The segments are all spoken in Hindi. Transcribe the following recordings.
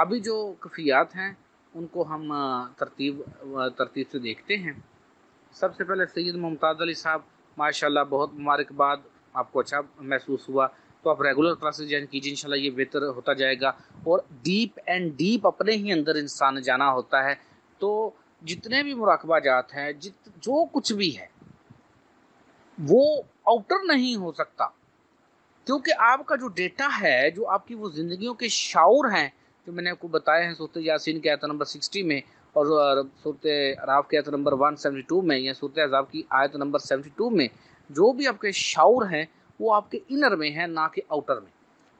अभी जो कफ़ियात हैं उनको हम तरतीब से देखते हैं। सबसे पहले सैयद मुमताज़ अली साहब, माशाल्लाह बहुत मुबारकबाद, आपको अच्छा महसूस हुआ। तो आप रेगुलर क्लासेस ज्वाइन कीजिए, इंशाल्लाह ये बेहतर होता जाएगा। और डीप एंड डीप अपने ही अंदर इंसान जाना होता है। तो जितने भी मुराकबा जात हैं, जो कुछ भी है वो आउटर नहीं हो सकता, क्योंकि आपका जो डेटा है, जो आपकी वो जिंदगियों के शाउर हैं, जो मैंने आपको बताए हैं सूरत यासीन के आयत नंबर 60 में, और सूरत अराफ के आयत नंबर 172 में, या सूरत अहज़ाब की आयत नंबर 72 में, जो भी आपके शाउर हैं वो आपके इनर में है, ना कि आउटर में।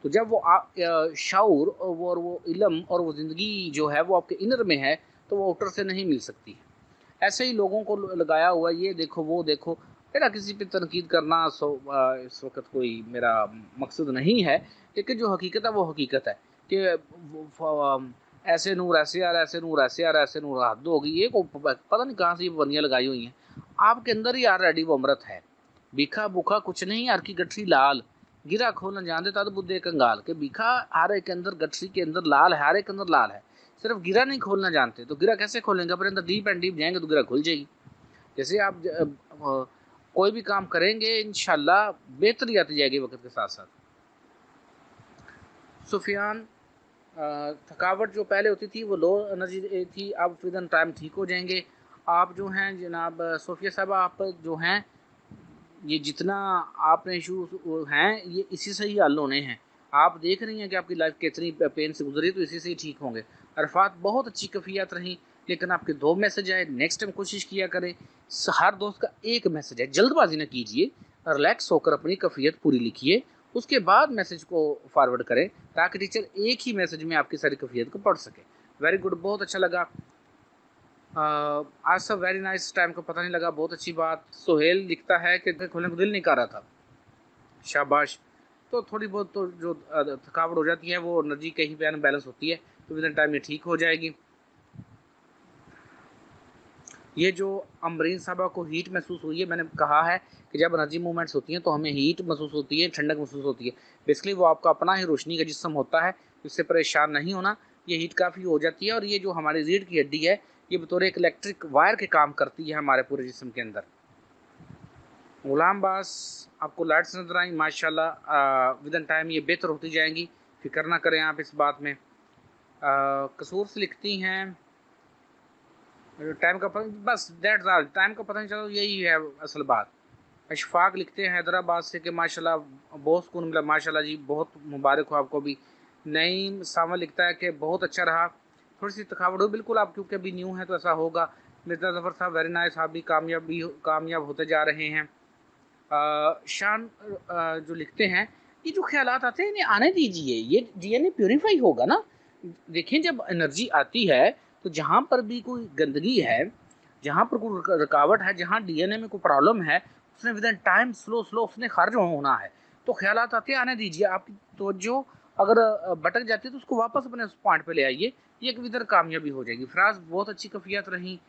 तो जब वो शाउर और वो इल्म और वो ज़िंदगी जो है वो आपके इनर में है, तो वो आउटर से नहीं मिल सकती है। ऐसे ही लोगों को लगाया हुआ ये देखो वो देखो, मेरा किसी पे तनकीद करना इस वक्त कोई मेरा मकसद नहीं है। लेकिन जो हकीकत है वो हकीकत है कि ऐसे नूर ऐसे यार, ऐसे नूर ऐसे यार, ऐसे नूर हद होगी, ये को पता नहीं कहाँ से ये बंदियाँ लगाई हुई हैं। आपके अंदर ही यार रेडी वो अमृत है। बीखा भूखा कुछ नहीं यार की गठरी लाल, गिरा खोल न जान दे तद बुद्धे कंगाल, के बीखा हारे के अंदर गठरी के अंदर लाल है, हारे के अंदर लाल है। सिर्फ गिरा नहीं खोलना जानते, तो गिरा कैसे खोलेंगे? अपने अंदर डीप एंड डीप जाएंगे तो गिरा खुल जाएगी। जैसे आप कोई भी काम करेंगे इंशाल्लाह बेहतरी आती जाएगी वक्त के साथ साथ। सुफियान, थकावट जो पहले होती थी वो लो एनर्जी थी, अब विद टाइम ठीक हो जाएंगे। आप जो हैं जनाब सोफिया साहब, आप जो हैं ये जितना आपने इशू हैं ये इसी से ही हल होने हैं। आप देख रही हैं कि आपकी लाइफ कितनी पेन से गुजरी, तो इसी से ही ठीक होंगे। अरफात बहुत अच्छी कफ़ियत रही, लेकिन आपके 2 मैसेज आए। नेक्स्ट टाइम कोशिश किया करें हर दोस्त का 1 मैसेज है, जल्दबाजी ना कीजिए, रिलैक्स होकर अपनी कफ़ियत पूरी लिखिए, उसके बाद मैसेज को फॉरवर्ड करें, ताकि टीचर एक ही मैसेज में आपकी सारी कफ़ियत को पढ़ सके। वेरी गुड, बहुत अच्छा लगा। आज सब वेरी नाइस, टाइम का पता नहीं लगा, बहुत अच्छी बात। सोहेल लिखता है कि खोलने को दिल नहीं कर रहा था, शाबाश। तो थोड़ी बहुत तो जो थकावट हो जाती है वो एनर्जी कहीं पे अनबैलेंस होती है, तो विद इन टाइम ये ठीक हो जाएगी। ये जो अमरीन साहबा को हीट महसूस हुई है, मैंने कहा है कि जब एनर्जी मूवमेंट्स होती हैं तो हमें हीट महसूस होती है, ठंडक महसूस होती है। बेसिकली वो आपका अपना ही रोशनी का जिस्म होता है, इससे परेशान नहीं होना। ये हीट काफ़ी हो जाती है, और ये जो हमारी रीढ़ की हड्डी है ये बतौर एक इलेक्ट्रिक वायर के काम करती है हमारे पूरे जिस्म के अंदर। गुलाम बास, आपको लाइट्स नजर आई माशाल्लाह, विद इन टाइम ये बेहतर होती जाएंगी, फिक्र ना करें आप इस बात में। कसूर से लिखती हैं टाइम का पता, बस दैट्स ऑल, टाइम का पता नहीं चला, यही है असल बात। अशफाक लिखते हैं हैदराबाद से कि माशाल्लाह बहुत सुकून मिला, माशाल्लाह जी, बहुत मुबारक हो आपको भी। नईम सामा लिखता है कि बहुत अच्छा रहा, थोड़ी सी थकावट हो, बिल्कुल आप क्योंकि अभी न्यू हैं तो ऐसा होगा। मिर्जा जफर साहब वेरी नाइस, आप भी कामयाब होते जा रहे हैं। शान जो लिखते हैं, ये जो ख्यालात आते हैं इन्हें आने दीजिए, ये डीएनए प्योरीफाई होगा ना। देखें जब एनर्जी आती है तो जहाँ पर भी कोई गंदगी है, जहाँ पर कोई रुकावट है, जहाँ डीएनए में कोई प्रॉब्लम है, उसने with in time slow slow उसने खारिज होना है। तो ख्यालात आते आने दीजिए, आपकी तवज्जो अगर भटक जाती है तो उसको वापस अपने उस पॉइंट पे ले आइए, ये इधर कामयाबी हो जाएगी। फराज, बहुत अच्छी कफियत रही।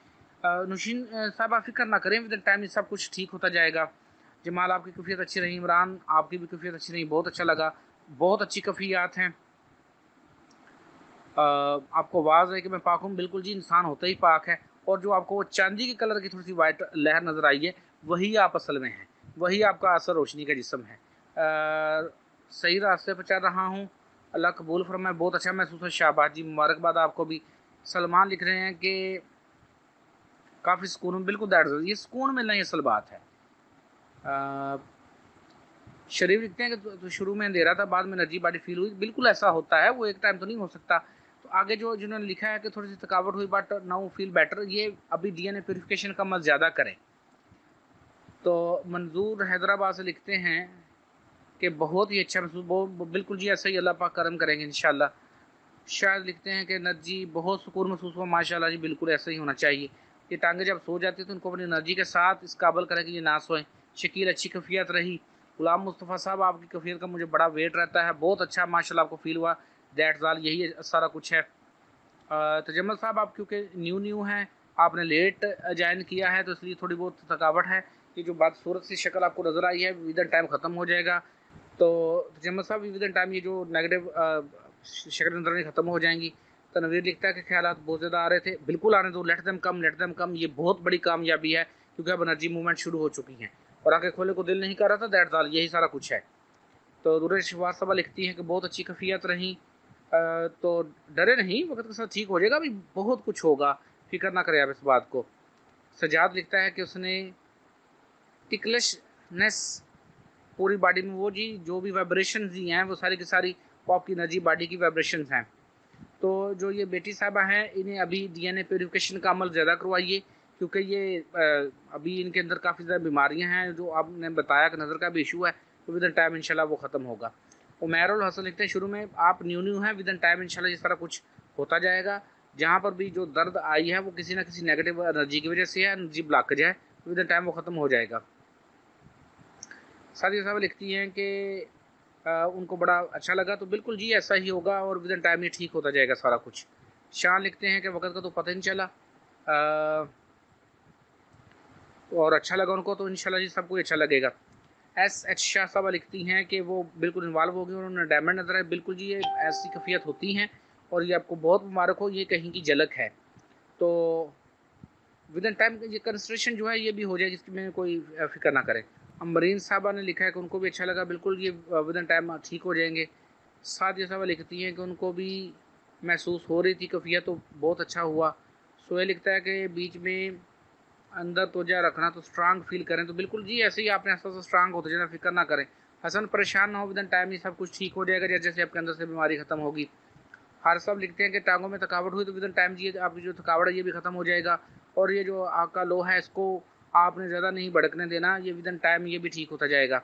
नुशीन साहब, आप फिक्र ना करें, विद इन टाइम सब कुछ ठीक होता जाएगा। जमाल, आपकी कफियत अच्छी रही। इमरान, आपकी भी कफियत अच्छी रही, बहुत अच्छा लगा, बहुत अच्छी कफियात हैं। आपको आवाज़ है कि मैं पाक हूँ, बिल्कुल जी, इंसान होता ही पाक है। और जो आपको वो चांदी के कलर की थोड़ी सी वाइट लहर नज़र आई है, वही आप असल में हैं, वही आपका असर रोशनी का जिस्म है। सही रास्ते पर चल रहा हूँ, अल्लाह कबूल फरमाए, बहुत अच्छा महसूस है। शाबाश जी, मुबारकबाद आपको भी। सलमान लिख रहे हैं कि काफ़ी सुकून में, बिल्कुल दैट, ये सुकून मिलना ही असल बात है। शरीफ लिखते हैं कि तो शुरू में अंधेरा था, बाद में एनर्जी बॉडी फील हुई, बिल्कुल ऐसा होता है, वो एक टाइम तो नहीं हो सकता। तो आगे जो जिन्होंने लिखा है कि थोड़ी सी थकावट हुई बट नाउ फील बेटर, ये अभी डीएनए प्योरिफिकेशन का मत ज़्यादा करें। तो मंजूर हैदराबाद से लिखते हैं कि बहुत ही अच्छा महसूस, बिल्कुल जी, ऐसा ही अल्लाह पाक करम करेंगे इंशाल्लाह। शायद लिखते हैं कि एनर्जी बहुत सुकून महसूस हुआ, माशाल्लाह जी, बिल्कुल ऐसा ही होना चाहिए। ये टांगे जब सो जाती है तो इनको अपनी एनर्जी के साथ इस काबल करें कि ये ना सोएं। शकील, अच्छी कफियत रही। गुलाम मुस्तफ़ा साहब, आपकी कफियत का मुझे बड़ा वेट रहता है, बहुत अच्छा माशाल्लाह आपको फील हुआ, दैट्स ऑल, यही सारा कुछ है। तजम्मल साहब, आप क्योंकि न्यू हैं, आपने लेट ज्वाइन किया है, तो इसलिए थोड़ी बहुत थकावट है। ये जो बात सूरत सी शक्ल आपको नज़र आई है, विद इन टाइम ख़त्म हो जाएगा। तो तजम्मल साहब, विद इन टाइम ये जो नेगेटिव शक्ल नज़र नहीं ख़त्म हो जाएंगी। तनवीर लिखता है कि ख्यालात बहुत ज़्यादा आ रहे थे, बिल्कुल आने दो, लेट देम कम, ये बहुत बड़ी कामयाबी है क्योंकि अब एनर्जी मूवमेंट शुरू हो चुकी हैं और आंखें खोले को दिल नहीं कर रहा था, दैट्स ऑल, यही सारा कुछ है। तो दुर्र श्रीवास्तव लिखती हैं कि बहुत अच्छी कैफियत रही, तो डरे नहीं, वक्त के साथ ठीक हो जाएगा, अभी बहुत कुछ होगा, फिक्र ना करें आप इस बात को। सजाद लिखता है कि उसने टिकलिशनेस पूरी बॉडी में, वो जी जो भी वाइब्रेशन ही हैं वो सारी की सारी पॉप की एनर्जी बॉडी की वाइब्रेशन हैं। तो जो ये बेटी साहबा हैं इन्हें अभी डीएनए प्योरीफिकेशन का अमल ज़्यादा करवाइए क्योंकि ये अभी इनके अंदर काफ़ी ज़्यादा बीमारियां हैं जो आपने बताया कि नज़र का भी इशू है, तो विद इन टाइम इंशाल्लाह वो ख़त्म होगा। उमैरुल हसन लिखते हैं शुरू में आप न्यू हैं, विद इन टाइम इंशाल्लाह ये सारा कुछ होता जाएगा। जहाँ पर भी जो दर्द आई है वो किसी ना किसी नेगेटिव एनर्जी की वजह से है, एनर्जी ब्लॉकेज है, विद इन टाइम वो ख़त्म हो जाएगा। सादिया साहब लिखती हैं कि उनको बड़ा अच्छा लगा, तो बिल्कुल जी ऐसा ही होगा और विद इन टाइम ये ठीक होता जाएगा सारा कुछ। शान लिखते हैं कि वक्त का तो पता नहीं चला और अच्छा लगा उनको, तो इंशाल्लाह जी सबको अच्छा लगेगा। एच शाह साहबा लिखती हैं कि वो बिल्कुल इन्वॉल्व हो गई और उन्हें डायमंड नजर है, बिल्कुल जी ये ऐसी कैफियत होती हैं और ये आपको बहुत मुबारक हो, ये कहीं की झलक है। तो विद इन टाइम ये कंस्ट्रक्शन जो है ये भी हो जाएगी, इसमें कोई फिक्र ना करें। अमरीन साहबा ने लिखा है कि उनको भी अच्छा लगा, बिल्कुल ये विद इन टाइम ठीक हो जाएंगे। सादिया साहबा लिखती हैं कि उनको भी महसूस हो रही थी कैफियत, तो बहुत अच्छा हुआ। सोहेल लिखता है कि बीच में अंदर तोजा रखना तो स्ट्रांग फील करें, तो बिल्कुल जी ऐसे ही आपने ऐसा स्ट्रांग होते जाना, फिक्र ना करें। हसन परेशान ना हो, विद इन टाइम ही सब कुछ ठीक हो जाएगा, जैसे जैसे आपके अंदर से बीमारी खत्म होगी। हर सब लिखते हैं कि टांगों में थकावट हुई तो विद इन टाइम जी आपकी जो थकावट है ये भी खत्म हो जाएगा और ये जो आग का लो है इसको आपने ज़्यादा नहीं भड़कने देना, ये विद इन टाइम ये भी ठीक होता जाएगा।